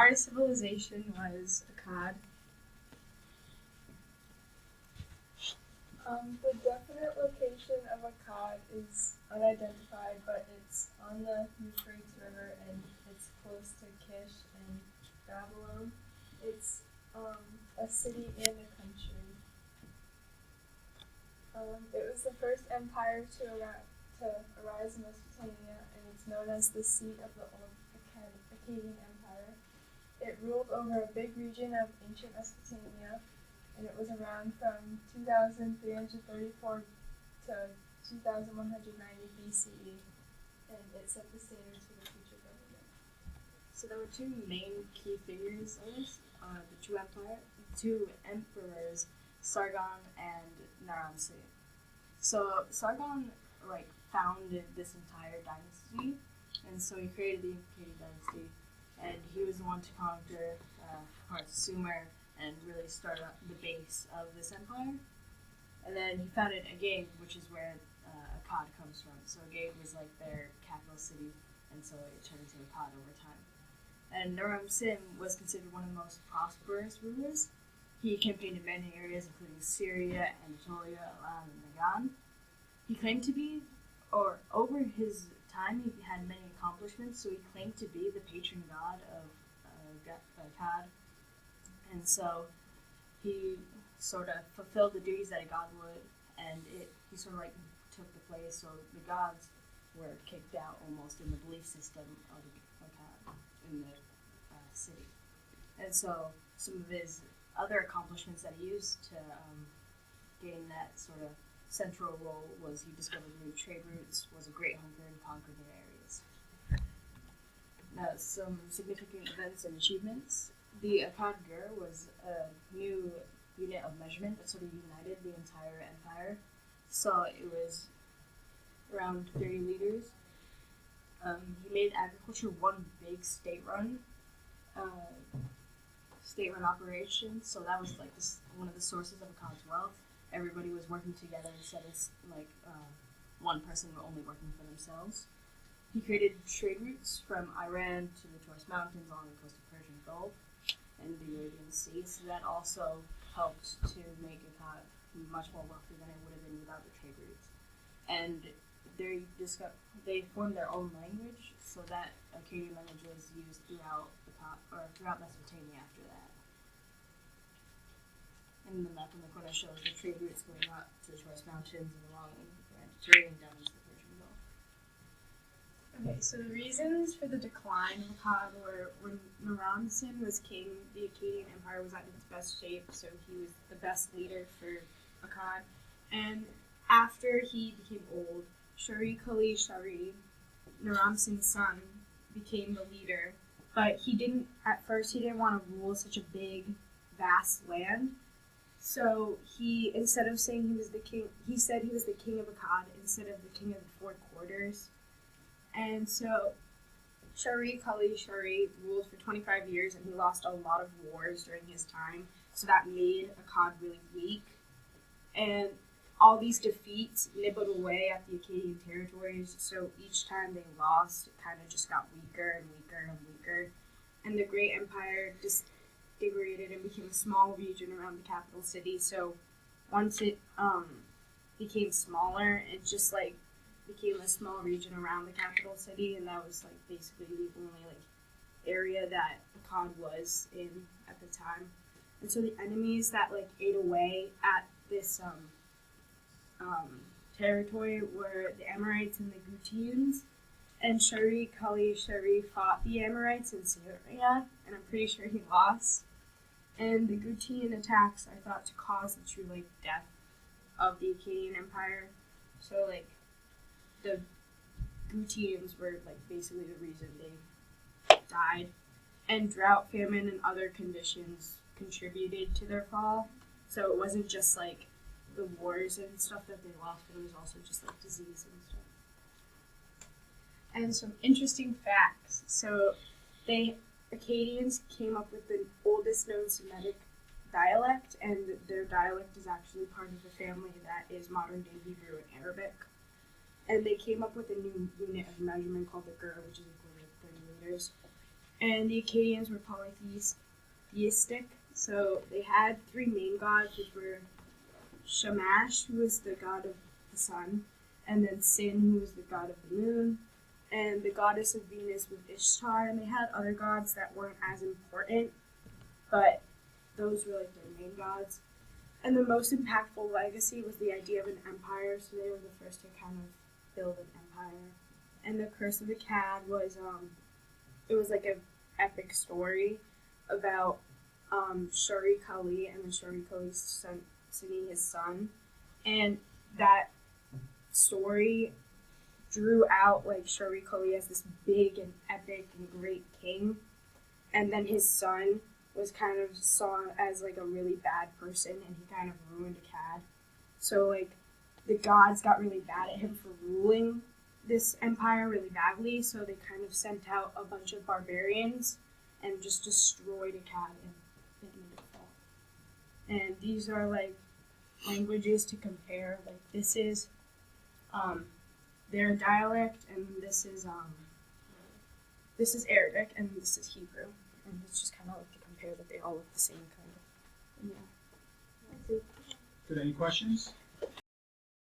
our civilization was Akkad. The definite location of Akkad is unidentified, but it's on the Euphrates River and it's close to Kish and Babylon. It's a city and a country. It was the first empire to arise in Mesopotamia, and it's known as the seat of the old Akkadian Empire. It ruled over a big region of ancient Mesopotamia, and it was around from 2334 to 2190 BCE, and it set the standards for the future government. So there were two main key figures of this, the two emperors, Sargon and Naram-Sin. So Sargon founded this entire dynasty, and so he created the Akkadian dynasty, and he was the one to conquer parts of Sumer and really start up the base of this empire. And then he founded Agade, which is where Akkad comes from. So Agade was like their capital city, and so it turned into Akkad over time. And Naram-Sin was considered one of the most prosperous rulers. He campaigned in many areas, including Syria, Anatolia, Elam, and Nagan. He claimed to be, or over his time, he had many accomplishments, so he claimed to be the patron god of Akkad. And so he sort of fulfilled the duties that a god would, and he sort of took the place, so the gods were kicked out almost in the belief system of Akkad in the city. And so some of his other accomplishments that he used to gain that sort of central role was he discovered new trade routes, was a great hunter, and conquered new areas. Now, some significant events and achievements. The Akkad Gur was a new unit of measurement that sort of united the entire empire. So it was around 30 liters. He made agriculture one big state-run operation. So that was one of the sources of Akkad's wealth. Everybody was working together instead of one person only working for themselves. He created trade routes from Iran to the Taurus Mountains along the coast of Persian Gulf and the Arabian Sea. So that also helped to make Akkad much more wealthy than it would have been without the trade routes. And they formed their own language, so that Akkadian language was used throughout Mesopotamia after that. And the map in the corner shows the trade routes going up to the Taurus Mountains and along the Mediterranean down into the Persian Gulf. Okay, so the reasons for the decline of Akkad were when Naram-Sin was king, the Akkadian Empire was at its best shape, so he was the best leader for Akkad. And after he became old, Shari-Kali Shari, Naram-Sin's son, became the leader. But at first he didn't want to rule such a big, vast land. So he, instead of saying he was the king, he said he was the king of Akkad instead of the king of the four quarters. And so Shari-Kali Shari ruled for 25 years, and he lost a lot of wars during his time. So that made Akkad really weak. And all these defeats nibbled away at the Akkadian territories. So each time they lost, it kind of just got weaker and weaker and weaker. And the great empire just degraded and became a small region around the capital city. So once it became smaller, it just became a small region around the capital city, and that was basically the only area that Akkad was in at the time. And so the enemies that ate away at this territory were the Amorites and the Gutians. And Shari-Kali Shari fought the Amorites in Syria, and I'm pretty sure he lost. And the Gutian attacks are thought to cause the true death of the Akkadian Empire. So the Gutians were basically the reason they died. And drought, famine, and other conditions contributed to their fall. So it wasn't just the wars and stuff that they lost, but it was also just disease and stuff. And some interesting facts. So Akkadians came up with the oldest known Semitic dialect, and their dialect is actually part of the family that is modern-day Hebrew and Arabic. And they came up with a new unit of measurement called the gur, which is equal to 30 liters. And the Akkadians were polytheistic. So they had three main gods, which were Shamash, who was the god of the sun, and then Sin, who was the god of the moon, and the goddess of Venus was Ishtar, and they had other gods that weren't as important, but those were like their main gods. And the most impactful legacy was the idea of an empire, so they were the first to kind of build an empire. And the Curse of Akkad was, it was like an epic story about Shuri Kali and then Shuri Kali's son, Sini, his son. And that story drew out like Shuri Kali as this big and epic and great king. And then his son was kind of saw as like a really bad person, and he kind of ruined Akkad. So like the gods got really mad at him for ruling this empire really badly, so they kind of sent out a bunch of barbarians and just destroyed Akkad and made it fall. And these are like languages to compare. Like this is their dialect, and this is Arabic, and this is Hebrew. And it's just kind of like to compare that they all look the same kind of. Yeah. Good. Any questions?